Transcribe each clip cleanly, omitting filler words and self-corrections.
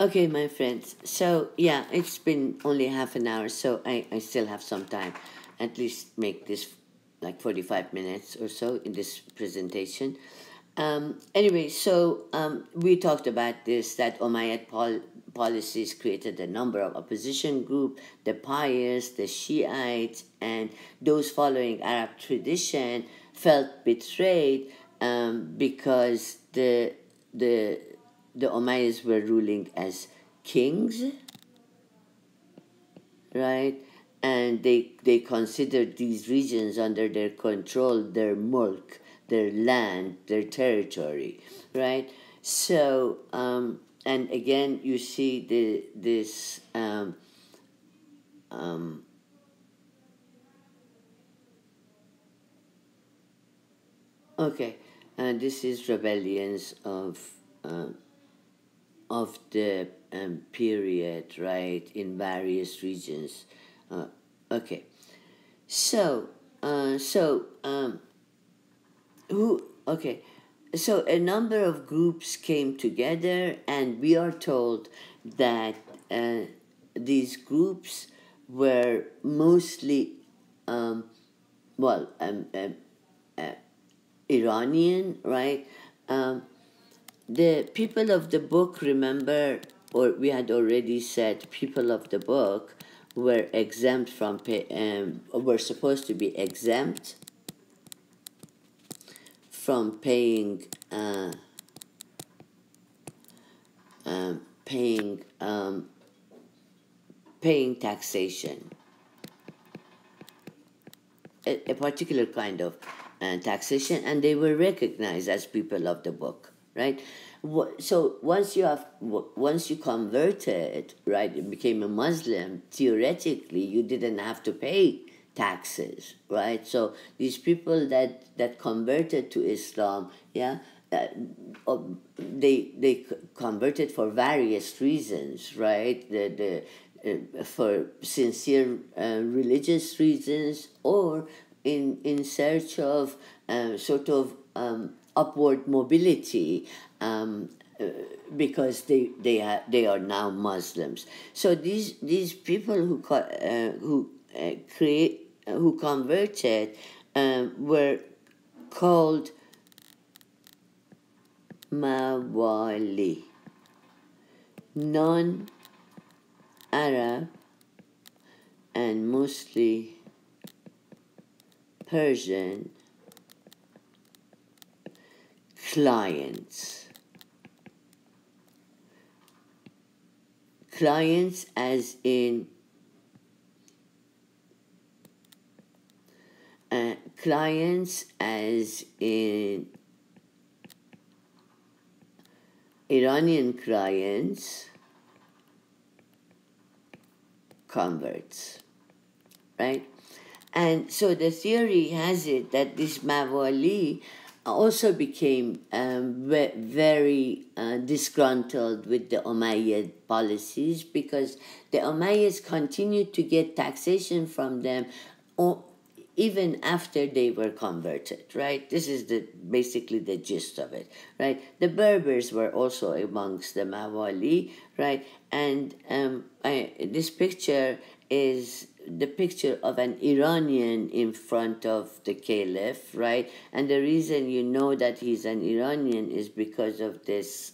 Okay, my friends. So, yeah, it's been only half an hour, so I still have some time. At least make this like 45 minutes or so in this presentation. Anyway, so we talked about this that Umayyad policies created a number of opposition groups, the pious, the Shiites, and those following Arab tradition felt betrayed because the the Umayyads were ruling as kings, right? And they considered these regions under their control, their mulk, their land, their territory, right? So, and again, you see this. Okay, this is rebellions of the period, right, in various regions. Okay, so who? Okay, so a number of groups came together, and we are told that these groups were mostly well Iranian, right? The people of the book, remember, or we had already said, people of the book were exempt from were supposed to be exempt from paying paying paying taxation, a particular kind of taxation, and they were recognized as people of the book, right? So once you converted, right, and became a Muslim, theoretically you didn't have to pay taxes, right? So these people that converted to Islam, yeah, they converted for various reasons, right? For sincere religious reasons, or in search of sort of upward mobility, because they are now Muslims. So these people who converted were called Mawali, non-Arab and mostly Persian clients. Clients as in Iranian clients, converts, right? And so the theory has it that this Mawali also became very disgruntled with the Umayyad policies, because the Umayyads continued to get taxation from them even after they were converted, right? This is basically the gist of it, right? The Berbers were also amongst the Mawali, right? And this picture is the picture of an Iranian in front of the Caliph, right? And the reason you know that he's an Iranian is because of this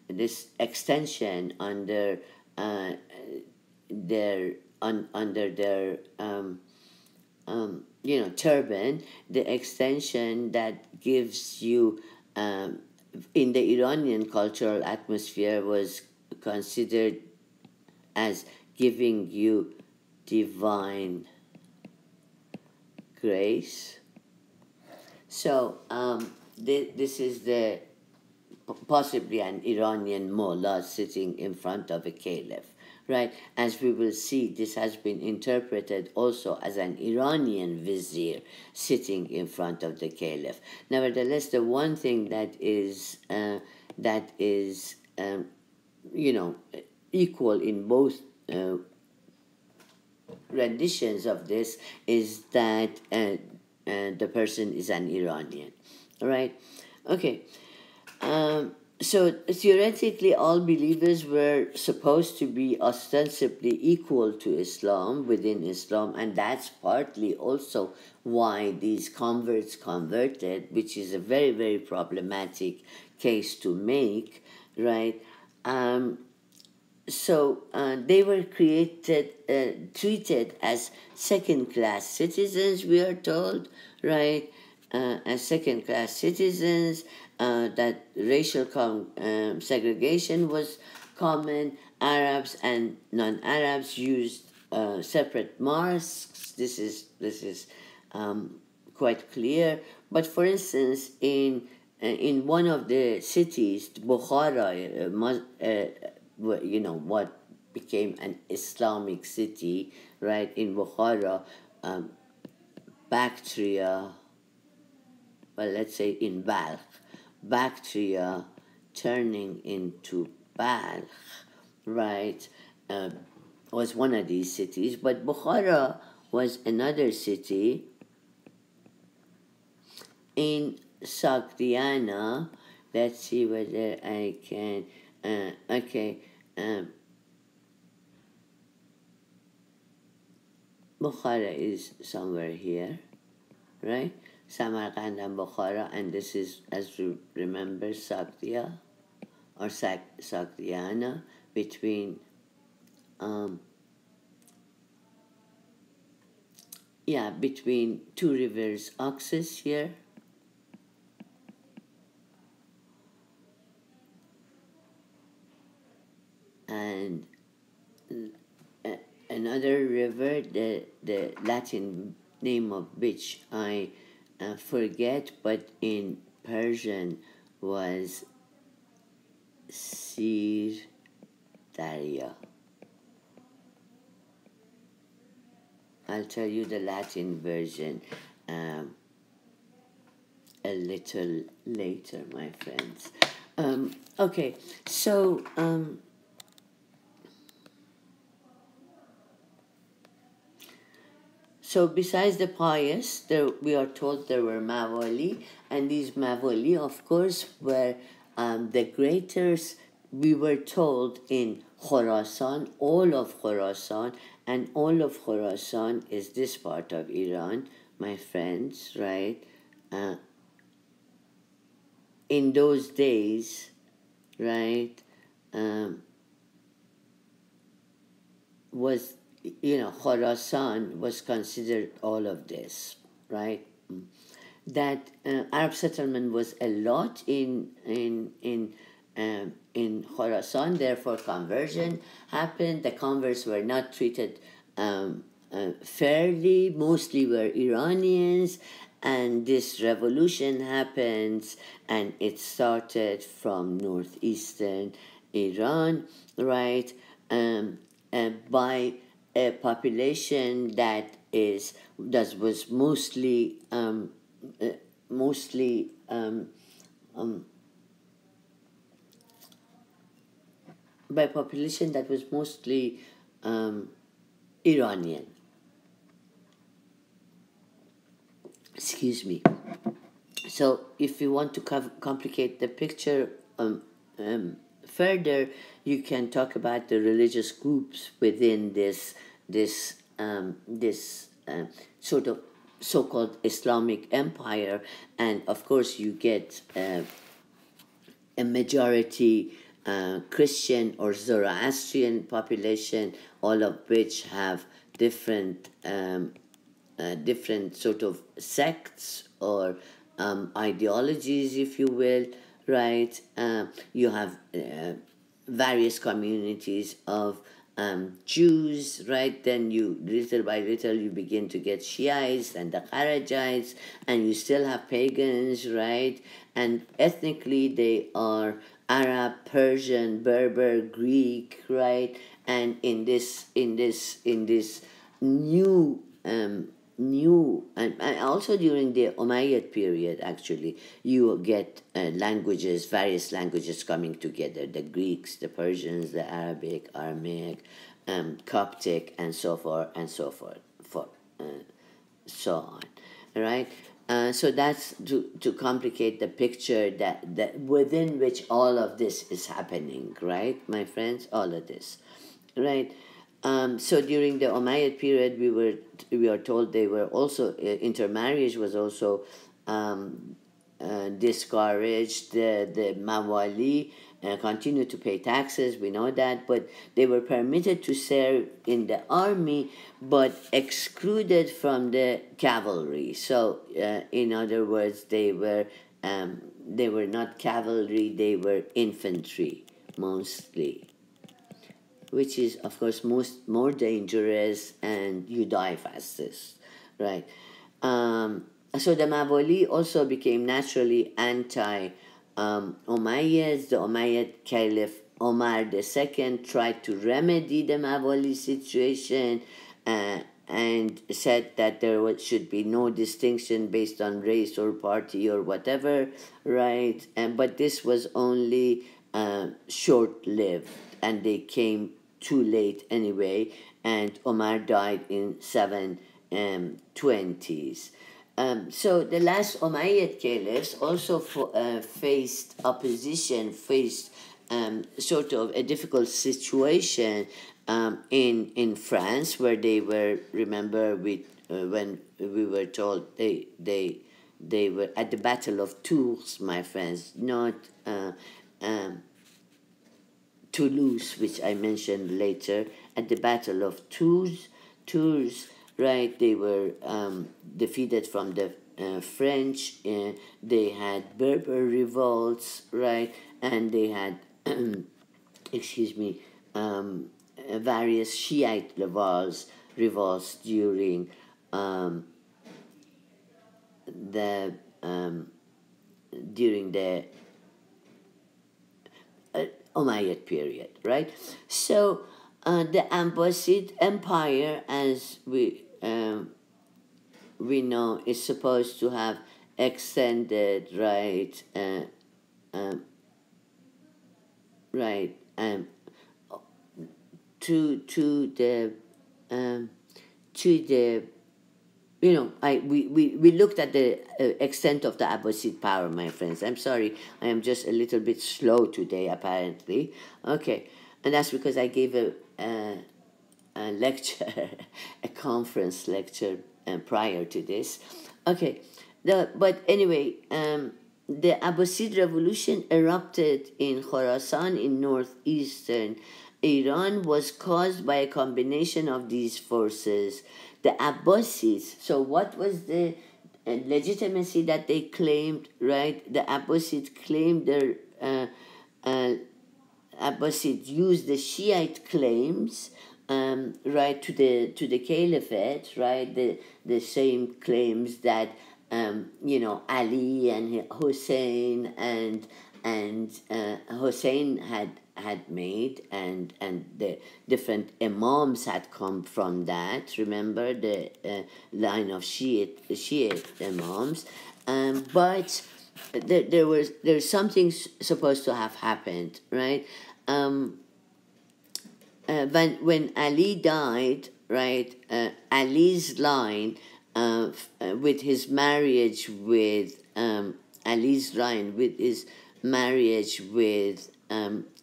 this extension under their turban, the extension that gives you in the Iranian cultural atmosphere was considered as giving you divine grace. So this is possibly an Iranian mullah sitting in front of a caliph, right? As we will see, this has been interpreted also as an Iranian vizier sitting in front of the caliph. Nevertheless, the one thing that is equal in both renditions of this is that the person is an Iranian, right? Okay. So theoretically, all believers were supposed to be ostensibly equal to Islam within Islam, and that's partly also why these converts converted, which is a very, very problematic case to make, right? So they were treated as second-class citizens, we are told, right? As second-class citizens, that racial segregation was common. Arabs and non-Arabs used separate mosques. This is quite clear. But for instance, in one of the cities, Bukhara, what became an Islamic city, right, in Bukhara, Bactria, well, let's say in Balkh, Bactria turning into Balkh, right, was one of these cities, but Bukhara was another city in Sakdiana. Let's see whether I can, okay, Bukhara is somewhere here, right? Samarkand and Bukhara, and this is, as you remember, Saktia or Saktiana, between between two rivers Oxus here. And another river, the Latin name of which I forget, but in Persian was Sir Daria. I'll tell you the Latin version a little later, my friends. Okay, so so besides the pious, we are told there were Mawali, and these Mawali, of course, were the greaters, we were told, in Khorasan, all of Khorasan, and all of Khorasan is this part of Iran, my friends, right? In those days, right, was, Khorasan was considered all of this, right? That Arab settlement was a lot in Khorasan, therefore conversion happened. The converts were not treated fairly, mostly were Iranians, and this revolution happens, and it started from northeastern Iran, right? By a population that was mostly by population that was mostly Iranian. Excuse me. So if you want to complicate the picture further, you can talk about the religious groups within this sort of so-called Islamic empire, and of course you get a majority Christian or Zoroastrian population, all of which have different sort of sects or ideologies, if you will, right? You have various communities of Jews, right? Then you, little by little, you begin to get Shiites and the Kharajites, and you still have pagans, right? And ethnically, they are Arab, Persian, Berber, Greek, right? And in this new and also during the Umayyad period, actually, you get various languages coming together: the Greeks, the Persians, the Arabic, Aramaic, Coptic, and so forth, and so forth, so on, right? So that's to complicate the picture that within which all of this is happening, right, my friends? All of this, right? So during the Umayyad period, we are told they were also intermarriage was also discouraged. The Mawali continued to pay taxes, we know that, but they were permitted to serve in the army, but excluded from the cavalry. So, in other words, they were not cavalry; they were infantry mostly, which is, of course, more dangerous, and you die fastest, right? So the Mawali also became naturally anti-Umayyads. The Umayyad Caliph Omar II tried to remedy the Mawali situation, and said that there should be no distinction based on race or party or whatever, right? But this was only short-lived, and they came too late anyway, and Omar died in 720s. So the last Umayyad caliphs also faced opposition, faced sort of a difficult situation in France, where they were, remember, when we were told they were at the Battle of Tours, my friends, not Toulouse, which I mentioned later. At the Battle of Tours, right? They were defeated from the French. They had Berber revolts, right? And they had, excuse me, various Shiite revolts during the Umayyad period, right? So the Abbasid Empire, as we know, is supposed to have extended, right, right, to the we looked at the extent of the Abbasid power, my friends. I'm sorry, I am just a little bit slow today, apparently. Okay, and that's because I gave a lecture, a conference lecture prior to this. Okay, but anyway, the Abbasid revolution erupted in Khorasan in northeastern Iran, was caused by a combination of these forces. The Abbasids, so what was the legitimacy that they claimed, right? The Abbasids claimed their, Abbasids used the Shiite claims, right, to the caliphate, right? The same claims that Ali and Hussein and Hussein had made, and the different imams had come from that. Remember the line of Shiite imams, but there's something supposed to have happened, right? When Ali died, right? Ali's line, with his marriage with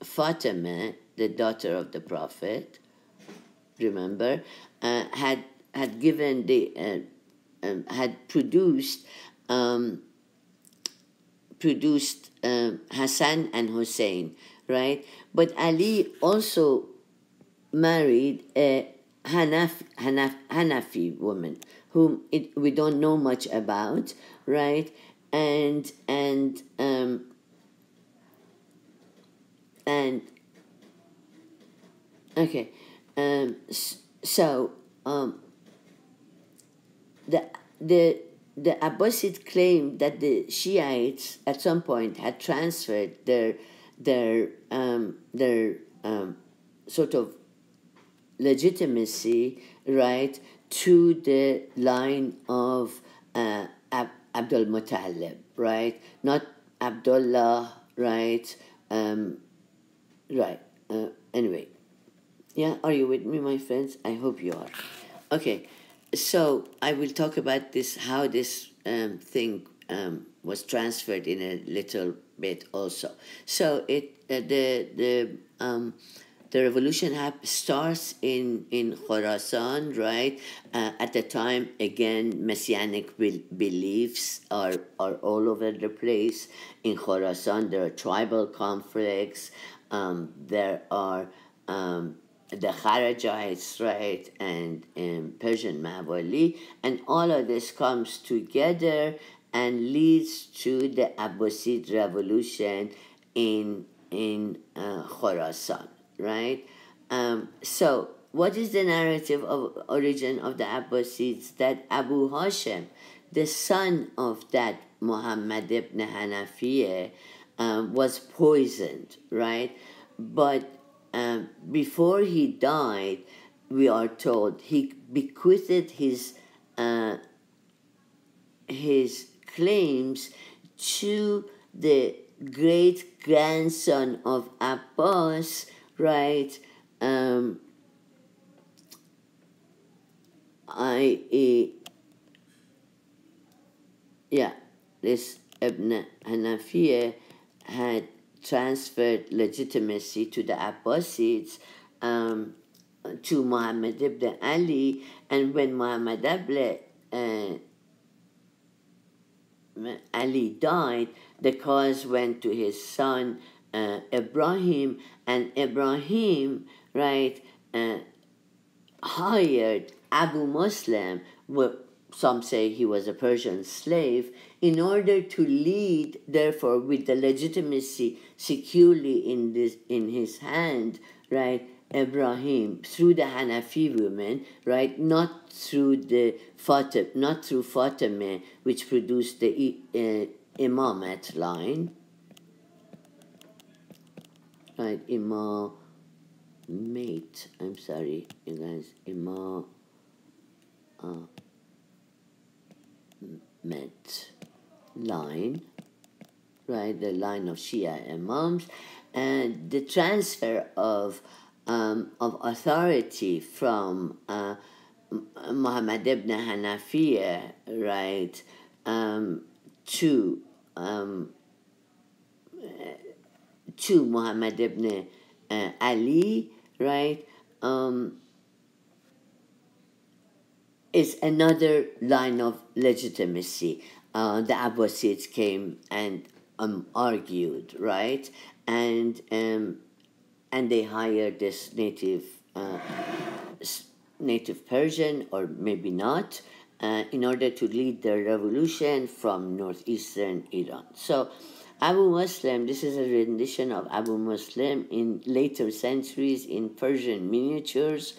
Fatima, the daughter of the Prophet, remember, had given had produced Hassan and Hussein, right? But Ali also married a Hanafi woman, whom we don't know much about, right? And okay, so the Abbasid claimed that the Shiites at some point had transferred their sort of legitimacy, right, to the line of Abdul Muttalib, right, not Abdullah, right, right. Anyway, yeah, are you with me, my friends? I hope you are. Okay, so I will talk about this, how this thing was transferred in a little bit also. So the revolution starts in Khorasan, right? At the time, again, messianic beliefs are all over the place. In Khorasan, there are tribal conflicts. There are the Kharajites, right, and Persian Mawali, and all of this comes together and leads to the Abbasid revolution in Khorasan, right? So, what is the narrative of origin of the Abbasids? That Abu Hashem, the son of that Muhammad ibn Hanafiya, was poisoned, right? But before he died, we are told he bequeathed his claims to the great grandson of Abbas, right? This Ibn Hanafiya had transferred legitimacy to the Abbasids to Muhammad ibn Ali, and when Muhammad ibn Ali died, the cause went to his son Ibrahim, and Ibrahim, right, hired Abu Muslim, some say he was a Persian slave, in order to lead, therefore, with the legitimacy securely in his hand, right, Ibrahim, through the Hanafi women, right, not through Fatima, which produced the Imamate line, right, Imamate, I'm sorry, you guys, Imamate line, right, the line of Shia Imams, and the transfer of authority from Muhammad ibn Hanafiya, right, to Muhammad ibn Ali, right, is another line of legitimacy. The Abbasids came and argued, right, and they hired this native Persian, or maybe not, in order to lead the revolution from northeastern Iran. So Abu Muslim, this is a rendition of Abu Muslim in later centuries in Persian miniatures.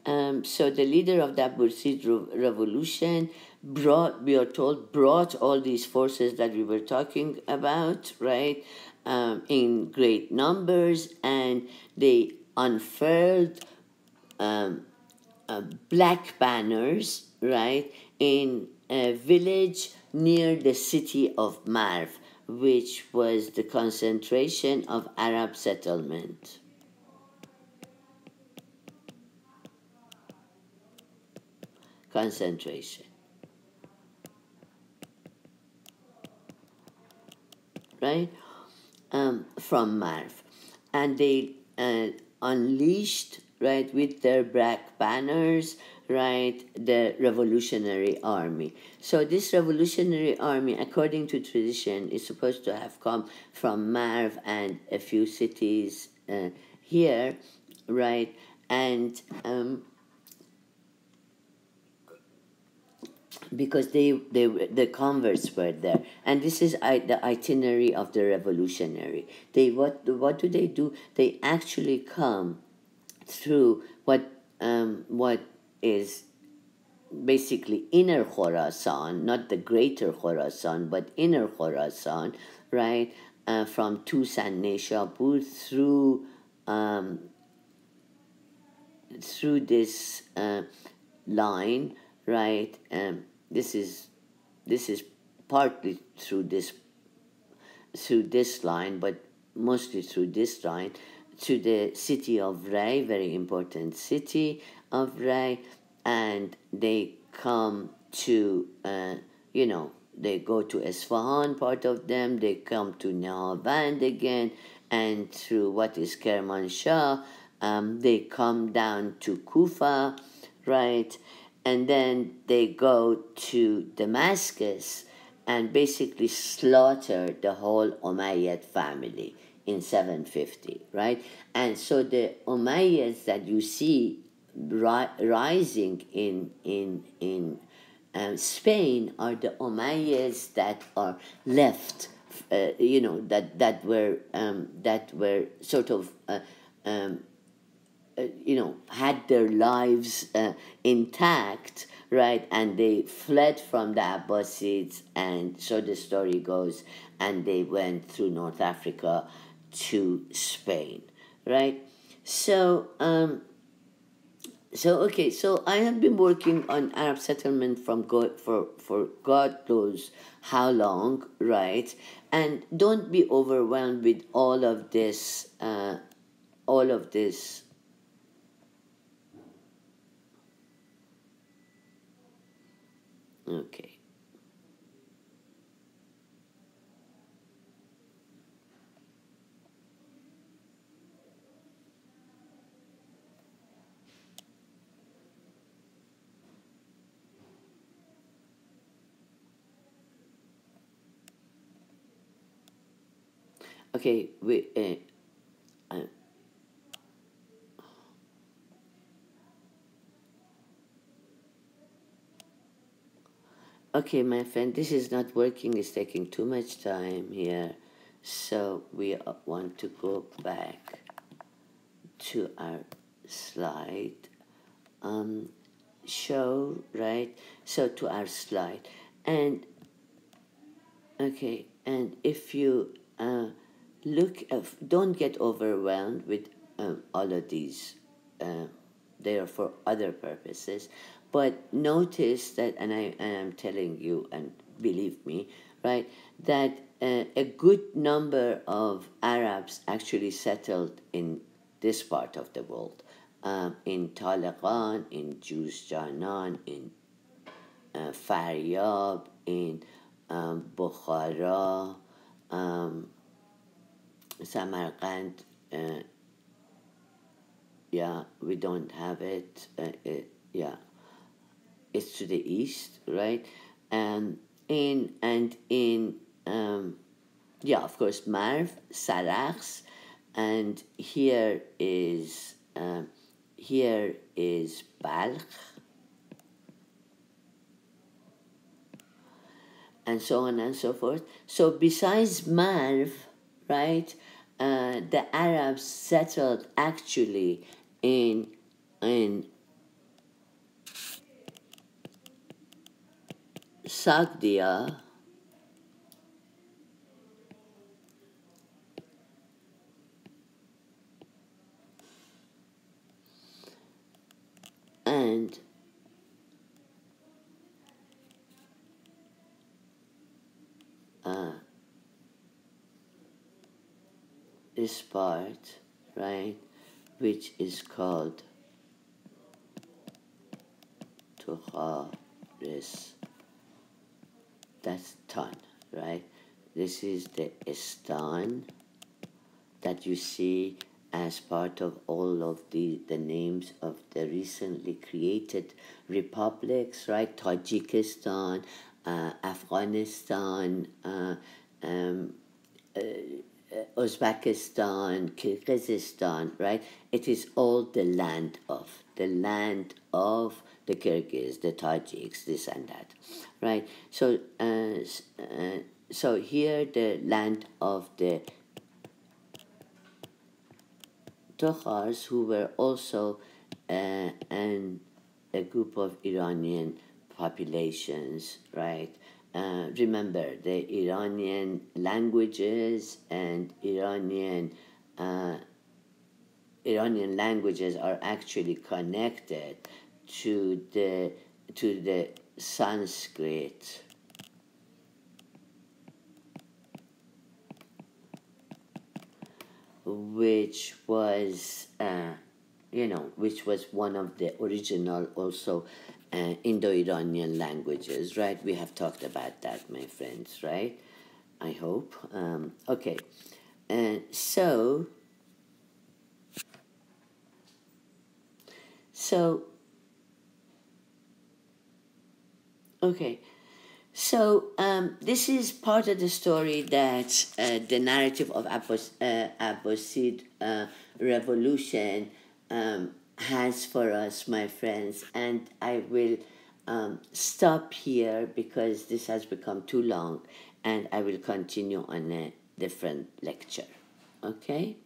So the leader of the Abbasid revolution we are told, brought all these forces that we were talking about, right, in great numbers, and they unfurled black banners, right, in a village near the city of Marv, which was the concentration of Arab settlement. Concentration, right, from Marv. And they unleashed, right, with their black banners, right, the revolutionary army. So this revolutionary army, according to tradition, is supposed to have come from Marv and a few cities here, right, and because the converts were there, and this is the itinerary of the revolutionary. What do they do? They actually come through what is basically inner Khorasan, not the greater Khorasan, but inner Khorasan, right, from Tus and Nishapur through this line, right. This is partly through this line, but mostly through this line, to the city of Ray, very important city of Ray, and they come to they go to Isfahan, part of them, they come to Nahawand again, and through what is Kermanshah, they come down to Kufa, right? And then they go to Damascus and basically slaughter the whole Umayyad family in 750, right? And so the Umayyads that you see rising in Spain are the Umayyads that are left, that were sort of had their lives intact, right? And they fled from the Abbasids, and so the story goes, and they went through North Africa to Spain, right? So, so I have been working on Arab settlement for God knows how long, right? And don't be overwhelmed with all of this. Okay. Okay. Okay, my friend, this is not working. It's taking too much time here. So we want to go back to our slide. Show, right? So to our slide. And, okay, and if you don't get overwhelmed with all of these. They are for other purposes. But notice that, and I'm telling you, and believe me, right, that a good number of Arabs actually settled in this part of the world, in Talaqan, in Juzjanan, in Faryab, in Bukhara, Samarkand. Yeah, we don't have it. Yeah, it's to the east, right? In yeah, of course, Marv, Sarax, and here is Balkh, and so on and so forth. So besides Marv, right, the Arabs settled actually in Sagdia and this part, right, which is called Tuharis. That's Tan, right? This is the Istan that you see as part of all of the names of the recently created republics, right? Tajikistan, Afghanistan, Uzbekistan, Kyrgyzstan, right? It is all the land of the Kyrgyz, the Tajiks, this and that, right? So, so here the land of the Tokhars, who were also a group of Iranian populations, right? Remember, the Iranian languages and Iranian languages are actually connected to the Sanskrit, which was which was one of the original also Indo-Iranian languages, right? We have talked about that, my friends, right? I hope. Okay. So, so, okay. So this is part of the story that the narrative of Abbasid revolution has for us, my friends. And I will stop here because this has become too long, and I will continue on a different lecture. Okay?